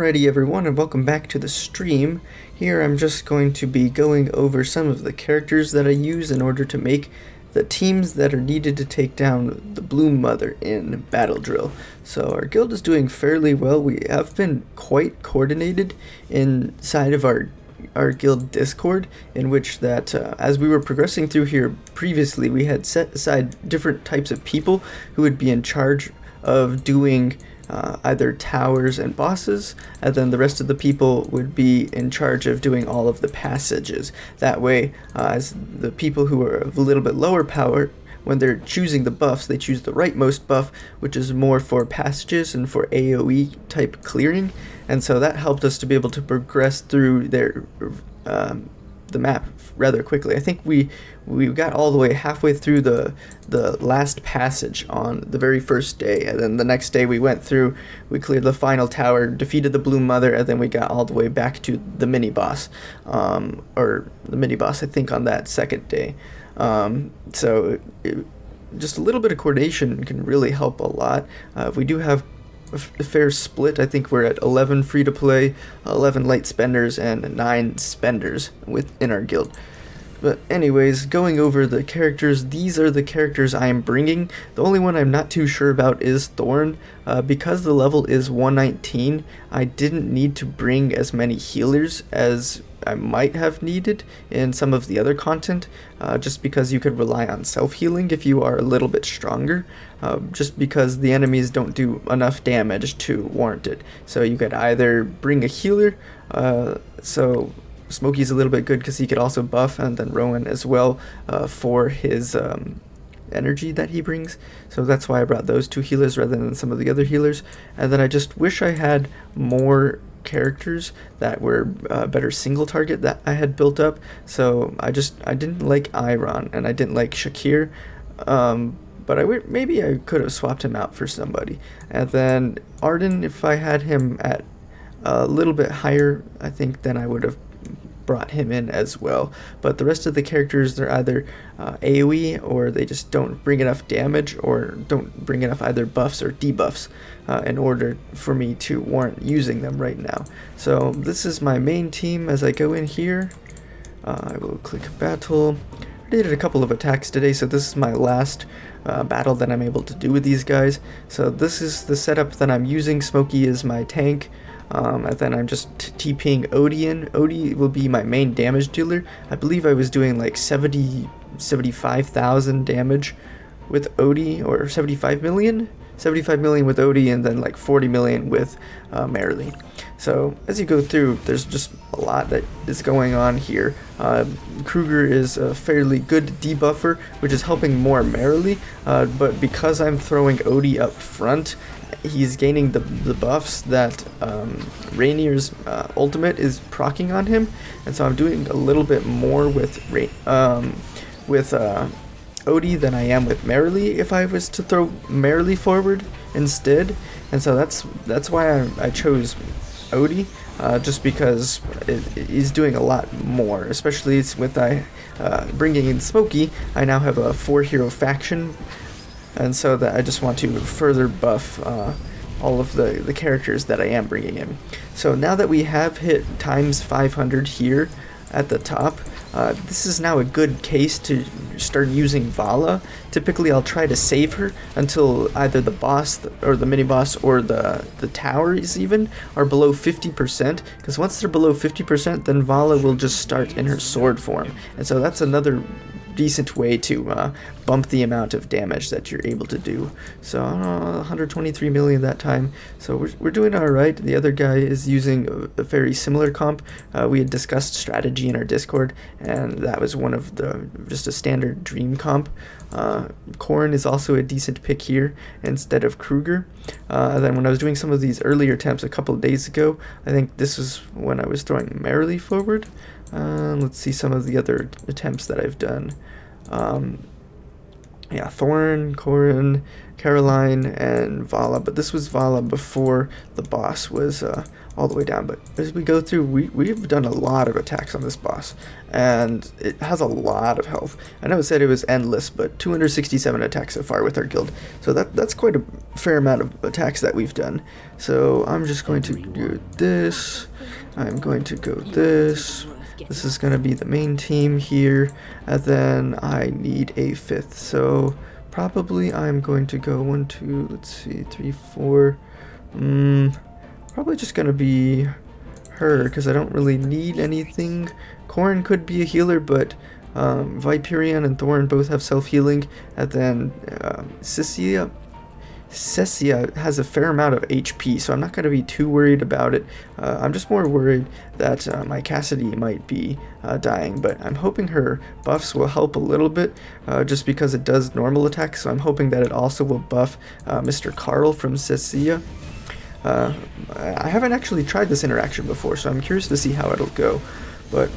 Alrighty everyone, and welcome back to the stream. Here I'm just going to be going over some of the characters that I use in order to make the teams that are needed to take down the Bloom Mother in Battle Drill. So our guild is doing fairly well. We have been quite coordinated inside of our guild Discord, in which that as we were progressing through here previously, we had set aside different types of people who would be in charge of doing either towers and bosses, and then the rest of the people would be in charge of doing all of the passages. That way, as the people who are of a little bit lower power, when they're choosing the buffs, they choose the rightmost buff, which is more for passages and for AoE type clearing, and so that helped us to be able to progress through the map rather quickly. I think we got all the way halfway through the last passage on the very first day, and then the next day we went through, we cleared the final tower, defeated the Bloom Mother, and then we got all the way back to the mini boss, or the mini boss I think on that second day. Just a little bit of coordination can really help a lot. We do have a fair split. I think we're at 11 free to play, 11 light spenders, and 9 spenders within our guild. But anyways, going over the characters, these are the characters I am bringing. The only one I'm not too sure about is Thorn. Because the level is 119, I didn't need to bring as many healers as I might have needed in some of the other content, just because you could rely on self-healing if you are a little bit stronger, just because the enemies don't do enough damage to warrant it. So you could either bring a healer, so Smokey's a little bit good because he could also buff, and then Rowan as well for his energy that he brings. So that's why I brought those two healers rather than some of the other healers. And then I just wish I had more characters that were better single target that I had built up. So I didn't like Iron and I didn't like Shakir, but maybe I could have swapped him out for somebody. And then Arden, if I had him at a little bit higher, I think then I would have brought him in as well. But the rest of the characters, they're either AoE, or they just don't bring enough damage, or don't bring enough either buffs or debuffs in order for me to warrant using them right now. So this is my main team. As I go in here, I will click battle. I did a couple of attacks today, so this is my last battle that I'm able to do with these guys. So this is the setup that I'm using. Smokey is my tank. And then I'm just TPing Odie in. Odie will be my main damage dealer. I believe I was doing like 75,000 damage with Odie, or 75 million? 75 million with Odie, and then like 40 million with Merrily. So as you go through, there's just a lot that is going on here. Kruger is a fairly good debuffer, which is helping more Merrily, but because I'm throwing Odie up front, he's gaining the buffs that Rainier's ultimate is proccing on him, and so I'm doing a little bit more with Odie than I am with Merrily if I was to throw Merrily forward instead. And so that's why I chose Odie, just because he's doing a lot more, especially with bringing in Smokey. I now have a 4-hero faction, and so that I just want to further buff all of the characters that I am bringing in. So now that we have hit times 500 here at the top, this is now a good case to start using Vala. Typically I'll try to save her until either the boss or the mini boss or the towers even are below 50%, because once they're below 50%, then Vala will just start in her sword form, and so that's another decent way to bump the amount of damage that you're able to do. So 123 million that time, so we're doing alright. The other guy is using a very similar comp. We had discussed strategy in our Discord, and that was one of just a standard dream comp. Korn is also a decent pick here instead of Kruger. Then when I was doing some of these earlier attempts a couple of days ago, I think this was when I was throwing Merrily forward. Let's see some of the other attempts that I've done. Yeah, Thorn, Corin, Caroline, and Vala, but this was Vala before the boss was all the way down. But as we go through, we've done a lot of attacks on this boss, and it has a lot of health. I know it said it was endless, but 267 attacks so far with our guild, so that's quite a fair amount of attacks that we've done. So I'm just going to do this. I'm going to go this. This is going to be the main team here, and then I need a 5th. So probably I'm going to go 1, 2, let's see, 3, 4. Probably just going to be her, because I don't really need anything. Corrin could be a healer, but Viperion and Thorin both have self-healing, and then Cessia has a fair amount of HP, so I'm not going to be too worried about it. I'm just more worried that my Cassidy might be dying, but I'm hoping her buffs will help a little bit, just because it does normal attacks, so I'm hoping that it also will buff Mr. Carl from Cessia. I haven't actually tried this interaction before, so I'm curious to see how it'll go, but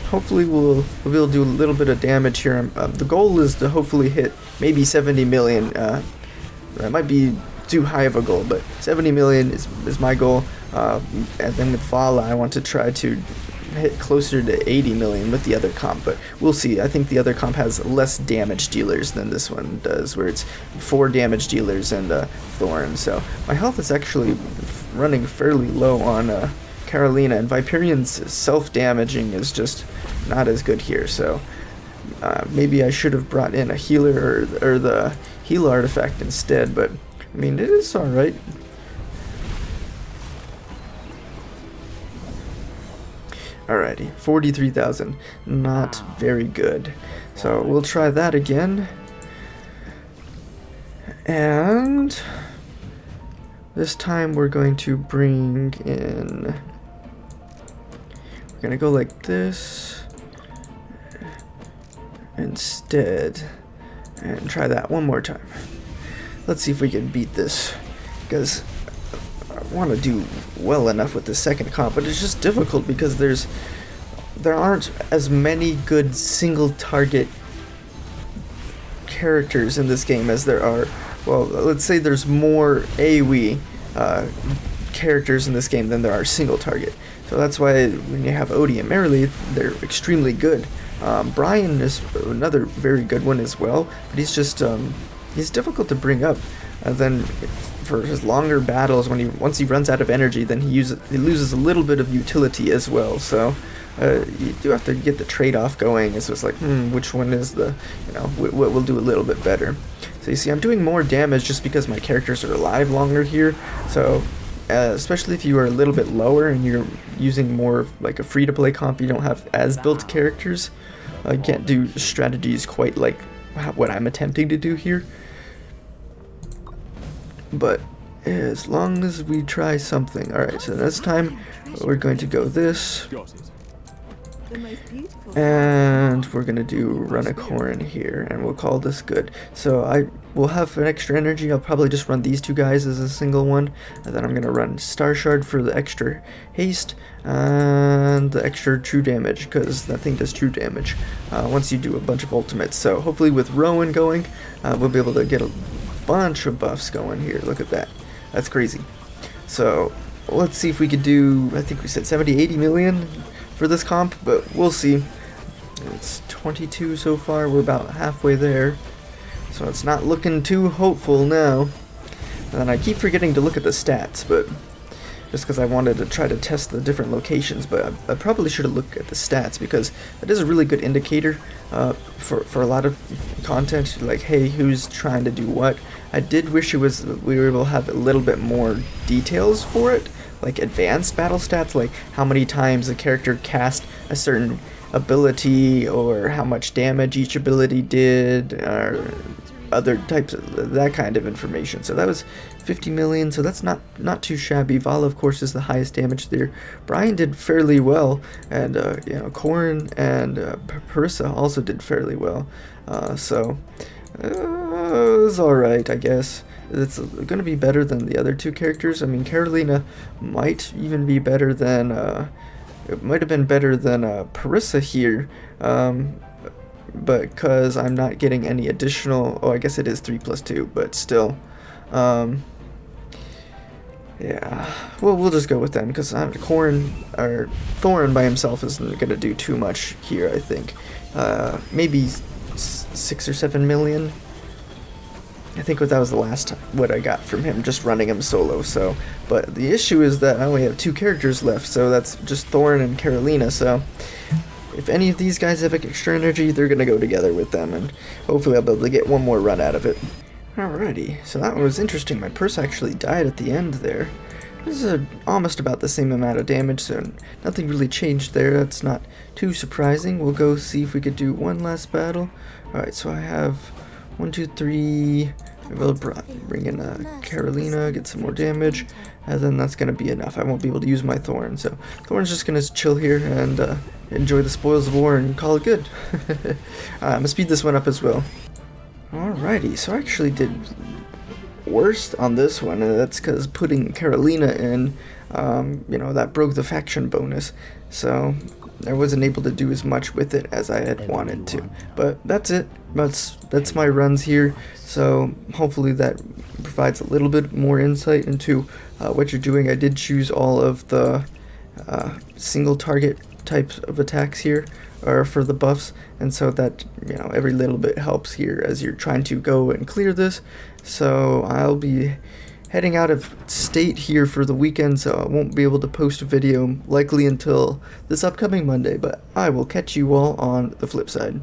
hopefully we'll be able to do a little bit of damage here. The goal is to hopefully hit maybe 70 million. That might be too high of a goal, but 70 million is my goal. And then with Vala, I want to try to hit closer to 80 million with the other comp, but we'll see. I think the other comp has less damage dealers than this one does, where it's 4 damage dealers and Thorn. So my health is actually running fairly low on Carolina, and Viperion's self-damaging is just not as good here. So maybe I should have brought in a healer or the heal artifact instead, but I mean, it is alright. Alrighty, 43,000, not very good. So we'll try that again. And this time we're going to bring in, we're gonna go like this instead, and try that one more time. Let's see if we can beat this, because I want to do well enough with the second comp, but it's just difficult because there aren't as many good single target characters in this game as there are, well, let's say there's more AoE characters in this game than there are single target. So that's why when you have Odie and Marilee, they're extremely good. Brian is another very good one as well, but he's just he's difficult to bring up. And then for his longer battles, once he runs out of energy, then he loses a little bit of utility as well. So you do have to get the trade-off going. It's just like, which one is the, what will do a little bit better. So you see, I'm doing more damage just because my characters are alive longer here. So especially if you are a little bit lower and you're using more like a free-to-play comp, you don't have as built characters. You can't do strategies quite like what I'm attempting to do here. But as long as we try something. Alright, so this time we're going to go this. And we're going to do run a Corrin here, and we'll call this good. So I will have an extra energy. I'll probably just run these two guys as a single one. And then I'm going to run Star Shard for the extra haste and the extra true damage, because that thing does true damage once you do a bunch of ultimates. So hopefully with Rowan going, we'll be able to get a bunch of buffs going here. Look at that. That's crazy. So let's see if we could do, I think we said 70, 80 million for this comp, but we'll see. It's 22 so far. We're about halfway there. So it's not looking too hopeful now. And I keep forgetting to look at the stats, but just because I wanted to try to test the different locations, but I probably should have looked at the stats, because that is a really good indicator for a lot of content, like, hey, who's trying to do what. I did wish we were able to have a little bit more details for it, like advanced battle stats, like how many times the character cast a certain ability, or how much damage each ability did, or other types of that kind of information. So that was 50 million, so that's not too shabby. Vala, of course, is the highest damage there. Brian did fairly well, and Corrin and Parissa also did fairly well. So it was alright, I guess. It's going to be better than the other two characters. I mean, Carolina might even be better than it might have been better than Parissa here, but because I'm not getting any additional, I guess it is 3+2, but still, Yeah, well, we'll just go with them because Corn or Thorin by himself isn't gonna do too much here. I think maybe 6 or 7 million. I think that was the last what I got from him, just running him solo. So, but the issue is that I only have 2 characters left, so that's just Thorin and Carolina. So, if any of these guys have extra energy, they're gonna go together with them, and hopefully I'll be able to get one more run out of it. Alrighty, so that was interesting. My purse actually died at the end there. This is almost about the same amount of damage, so nothing really changed there. That's not too surprising. We'll go see if we could do one last battle. Alright, so I have 1, 2, 3. We'll bring in Carolina, get some more damage, and then that's going to be enough. I won't be able to use my Thorn, so Thorn's just going to chill here and enjoy the spoils of war and call it good. I'm going to speed this one up as well. Alrighty, so I actually did worst on this one, and that's because putting Carolina in, you know, that broke the faction bonus, so I wasn't able to do as much with it as I had wanted to. But that's it. That's my runs here, so hopefully that provides a little bit more insight into what you're doing. I did choose all of the single target types of attacks here for the buffs, and so that, you know, every little bit helps here as you're trying to go and clear this. So I'll be heading out of state here for the weekend, so I won't be able to post a video likely until this upcoming Monday, but I will catch you all on the flip side.